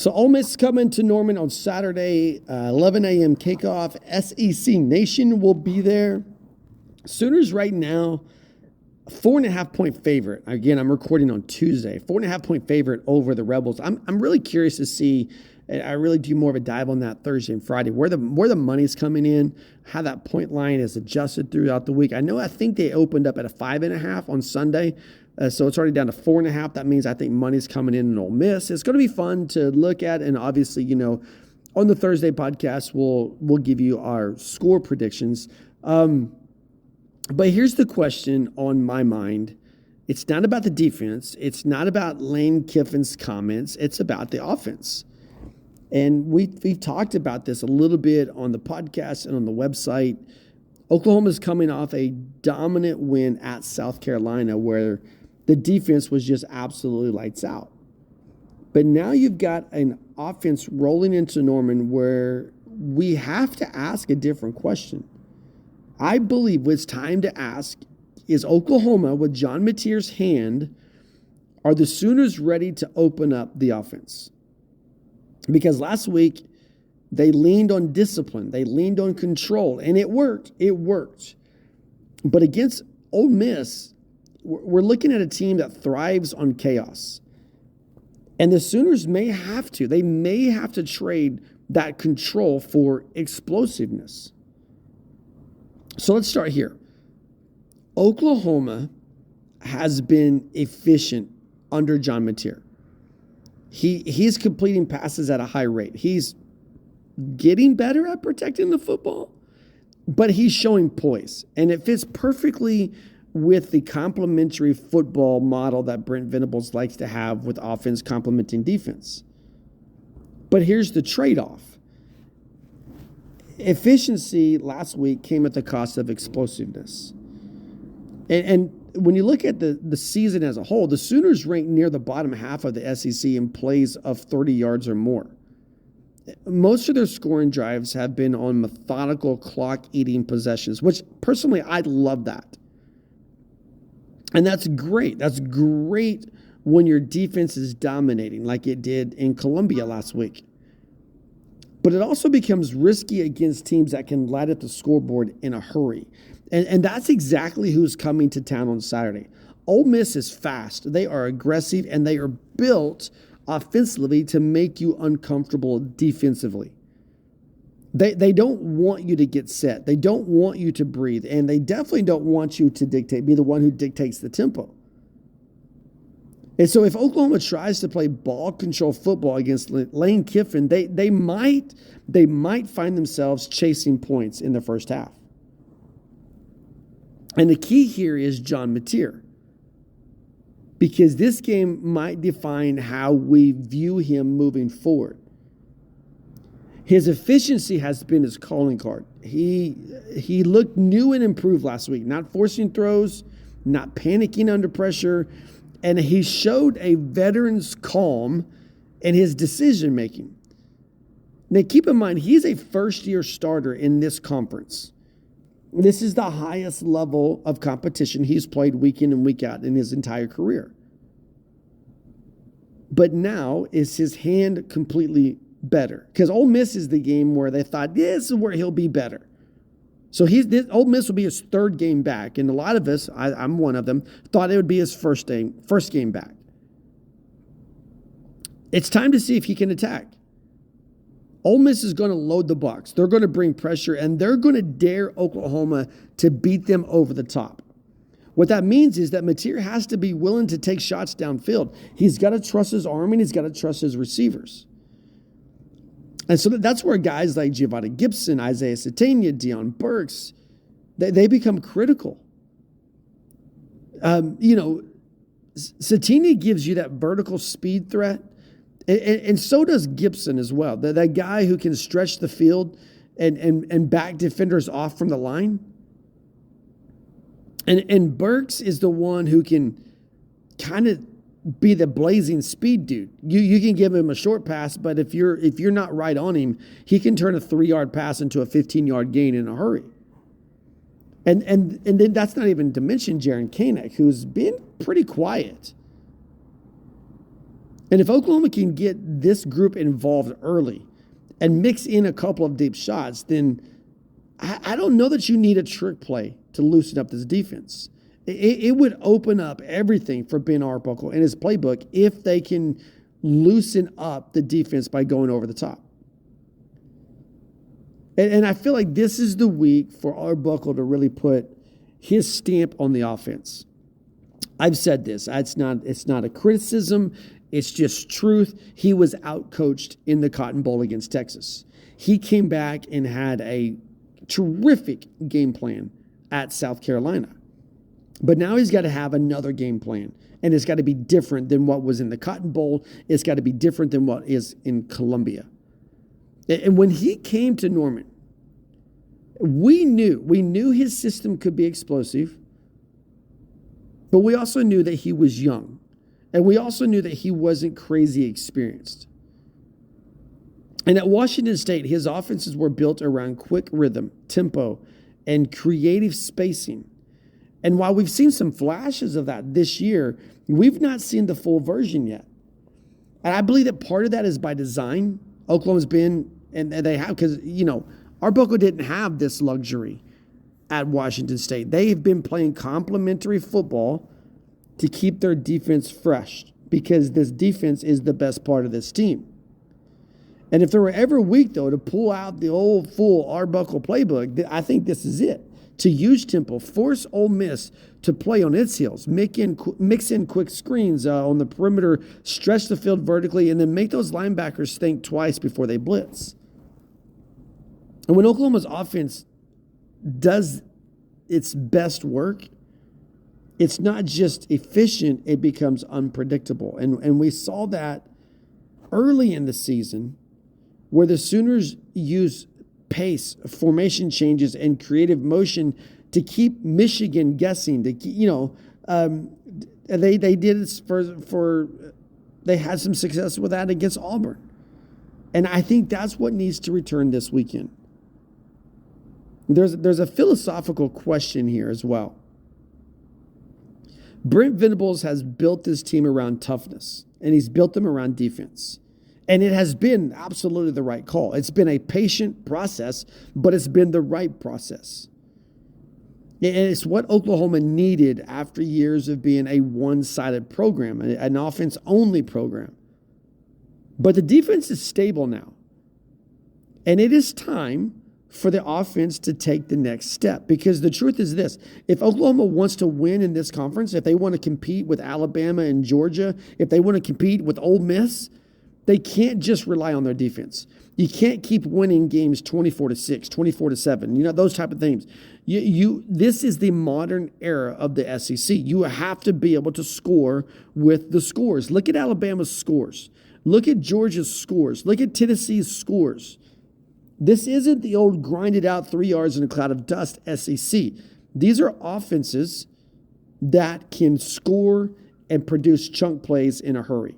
So Ole Miss coming to Norman on Saturday, 11 a.m. kickoff. SEC Nation will be there. Sooners right now, 4.5-point favorite. Again, I'm recording on Tuesday. 4.5-point favorite over the Rebels. I'm really curious to see. I really do more of a dive on that Thursday and Friday, where the money's coming in, how that point line is adjusted throughout the week. I think they opened up at a 5.5 on Sunday. So it's already down to 4.5. That means I think money's coming in Ole Miss. It's going to be fun to look at. And obviously, on the Thursday podcast, we'll give you our score predictions. But here's the question on my mind. It's not about the defense. It's not about Lane Kiffin's comments. It's about the offense. And we've talked about this a little bit on the podcast and on the website. Oklahoma's coming off a dominant win at South Carolina where the defense was just absolutely lights out. But now you've got an offense rolling into Norman where we have to ask a different question. I believe it's time to ask, is Oklahoma, with John Mateer's hand, are the Sooners ready to open up the offense? Because last week, they leaned on discipline. They leaned on control, and it worked. It worked. But against Ole Miss, we're looking at a team that thrives on chaos. And the Sooners may have to. They may have to trade that control for explosiveness. So let's start here. Oklahoma has been efficient under John Mateer. He's completing passes at a high rate. He's getting better at protecting the football, but he's showing poise. And it fits perfectly with the complementary football model that Brent Venables likes to have with offense complementing defense. But here's the trade-off. Efficiency last week came at the cost of explosiveness. And when you look at the season as a whole, the Sooners rank near the bottom half of the SEC in plays of 30 yards or more. Most of their scoring drives have been on methodical clock-eating possessions, which personally, I love that. And that's great. That's great when your defense is dominating like it did in Columbia last week. But it also becomes risky against teams that can light up the scoreboard in a hurry. And that's exactly who's coming to town on Saturday. Ole Miss is fast. They are aggressive, and they are built offensively to make you uncomfortable defensively. They don't want you to get set. They don't want you to breathe. And they definitely don't want you to be the one who dictates the tempo. And so if Oklahoma tries to play ball control football against Lane Kiffin, they might find themselves chasing points in the first half. And the key here is John Mateer, because this game might define how we view him moving forward. His efficiency has been his calling card. He looked new and improved last week, not forcing throws, not panicking under pressure, and he showed a veteran's calm in his decision-making. Now, keep in mind, he's a first-year starter in this conference. This is the highest level of competition he's played week in and week out in his entire career. But now, is his hand completely better? Because Ole Miss is the game where they thought, this is where he'll be better. So Ole Miss will be his third game back. And a lot of us, I'm one of them, thought it would be his first game back. It's time to see if he can attack. Ole Miss is going to load the box. They're going to bring pressure, and they're going to dare Oklahoma to beat them over the top. What that means is that Mateer has to be willing to take shots downfield. He's got to trust his arm, and he's got to trust his receivers. And so that's where guys like Giovanni Gibson, Isaiah Satania, Deion Burks, they become critical. Satania gives you that vertical speed threat, and so does Gibson as well. That guy who can stretch the field and back defenders off from the line. And Burks is the one who can kind of be the blazing speed dude. You can give him a short pass, but if you're not right on him, he can turn a 3-yard pass into a 15-yard gain in a hurry. And then that's not even to mention Jaron Kanak, who's been pretty quiet. And if Oklahoma can get this group involved early and mix in a couple of deep shots, then I don't know that you need a trick play to loosen up this defense. It would open up everything for Ben Arbuckle and his playbook if they can loosen up the defense by going over the top. And I feel like this is the week for Arbuckle to really put his stamp on the offense. I've said this. It's not a criticism. It's just truth. He was outcoached in the Cotton Bowl against Texas. He came back and had a terrific game plan at South Carolina. But now he's got to have another game plan. And it's got to be different than what was in the Cotton Bowl. It's got to be different than what is in Columbia. And when he came to Norman, we knew his system could be explosive, but we also knew that he was young. And we also knew that he wasn't crazy experienced. And at Washington State, his offenses were built around quick rhythm, tempo, and creative spacing. And while we've seen some flashes of that this year, we've not seen the full version yet. And I believe that part of that is by design. Oklahoma's been, and they have, because, Arbuckle didn't have this luxury at Washington State. They've been playing complementary football to keep their defense fresh, because this defense is the best part of this team. And if they were ever weak, though, to pull out the old full Arbuckle playbook, I think this is it. To use tempo, force Ole Miss to play on its heels, mix in quick screens on the perimeter, stretch the field vertically, and then make those linebackers think twice before they blitz. And when Oklahoma's offense does its best work, it's not just efficient, it becomes unpredictable. And we saw that early in the season, where the Sooners use pace, formation changes, and creative motion to keep Michigan guessing. They did it they had some success with that against Auburn. And I think that's what needs to return this weekend. There's a philosophical question here as well. Brent Venables has built this team around toughness, and he's built them around defense. And it has been absolutely the right call. It's been a patient process, but it's been the right process. And it's what Oklahoma needed after years of being a one-sided program, an offense-only program. But the defense is stable now. And it is time for the offense to take the next step. Because the truth is this: if Oklahoma wants to win in this conference, if they want to compete with Alabama and Georgia, if they want to compete with Ole Miss, they can't just rely on their defense. You can't keep winning games 24-6, 24-7, those type of things. This is the modern era of the SEC. You have to be able to score with the scores. Look at Alabama's scores. Look at Georgia's scores. Look at Tennessee's scores. This isn't the old grinded out 3 yards in a cloud of dust SEC. These are offenses that can score and produce chunk plays in a hurry.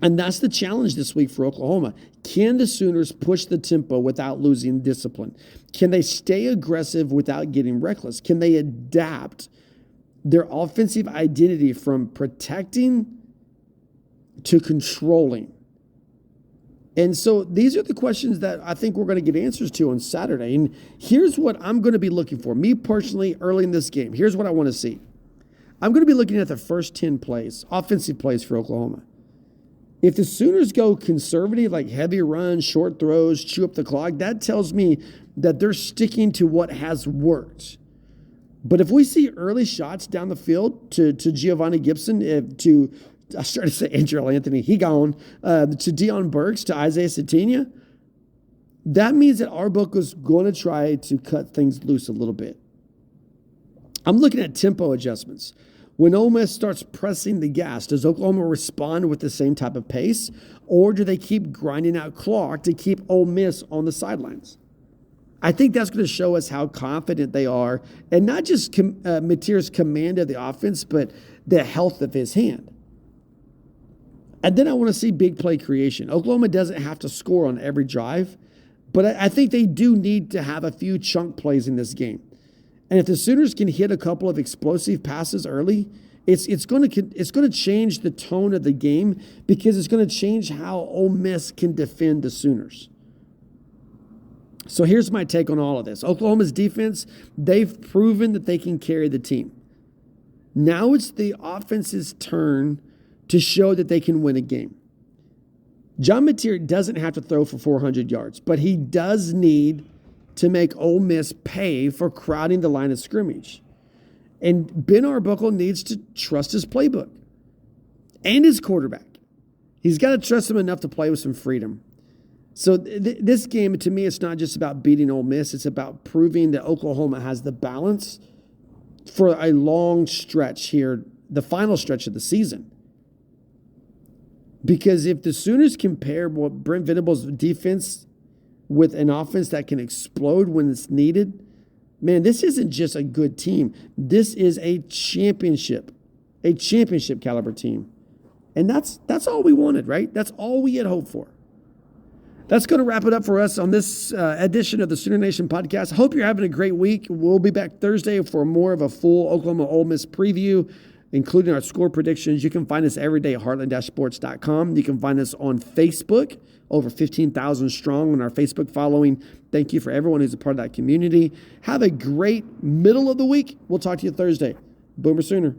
And that's the challenge this week for Oklahoma. Can the Sooners push the tempo without losing discipline? Can they stay aggressive without getting reckless? Can they adapt their offensive identity from protecting to controlling? And so these are the questions that I think we're going to get answers to on Saturday. And here's what I'm going to be looking for. Me personally, early in this game, here's what I want to see. I'm going to be looking at the first 10 plays, offensive plays for Oklahoma. If the Sooners go conservative, like heavy runs, short throws, chew up the clock, that tells me that they're sticking to what has worked. But if we see early shots down the field to Giovanni Gibson, I started to say Andrew Anthony, he gone, to Deion Burks, to Isaiah Sategna, that means that Arbuckle is going to try to cut things loose a little bit. I'm looking at tempo adjustments. When Ole Miss starts pressing the gas, does Oklahoma respond with the same type of pace, or do they keep grinding out clock to keep Ole Miss on the sidelines? I think that's going to show us how confident they are, and not just Mateer's command of the offense, but the health of his hand. And then I want to see big play creation. Oklahoma doesn't have to score on every drive, but I think they do need to have a few chunk plays in this game. And if the Sooners can hit a couple of explosive passes early It's going to change the tone of the game because it's going to change how Ole Miss can defend the Sooners. So here's my take on all of this. Oklahoma's defense, they've proven that they can carry the team. Now it's the offense's turn to show that they can win a game. John Mateer doesn't have to throw for 400 yards, but he does need to make Ole Miss pay for crowding the line of scrimmage. And Ben Arbuckle needs to trust his playbook and his quarterback. He's got to trust him enough to play with some freedom. So this game, to me, it's not just about beating Ole Miss. It's about proving that Oklahoma has the balance for a long stretch here, the final stretch of the season. Because if the Sooners compare what Brent Venables' defense with an offense that can explode when it's needed, man, this isn't just a good team. This is a championship caliber team. And that's all we wanted, right? That's all we had hoped for. That's going to wrap it up for us on this edition of the Sooner Nation podcast. Hope you're having a great week. We'll be back Thursday for more of a full Oklahoma Ole Miss preview, including our score predictions. You can find us every day at heartland-sports.com. You can find us on Facebook, over 15,000 strong on our Facebook following. Thank you for everyone who's a part of that community. Have a great middle of the week. We'll talk to you Thursday. Boomer Sooner.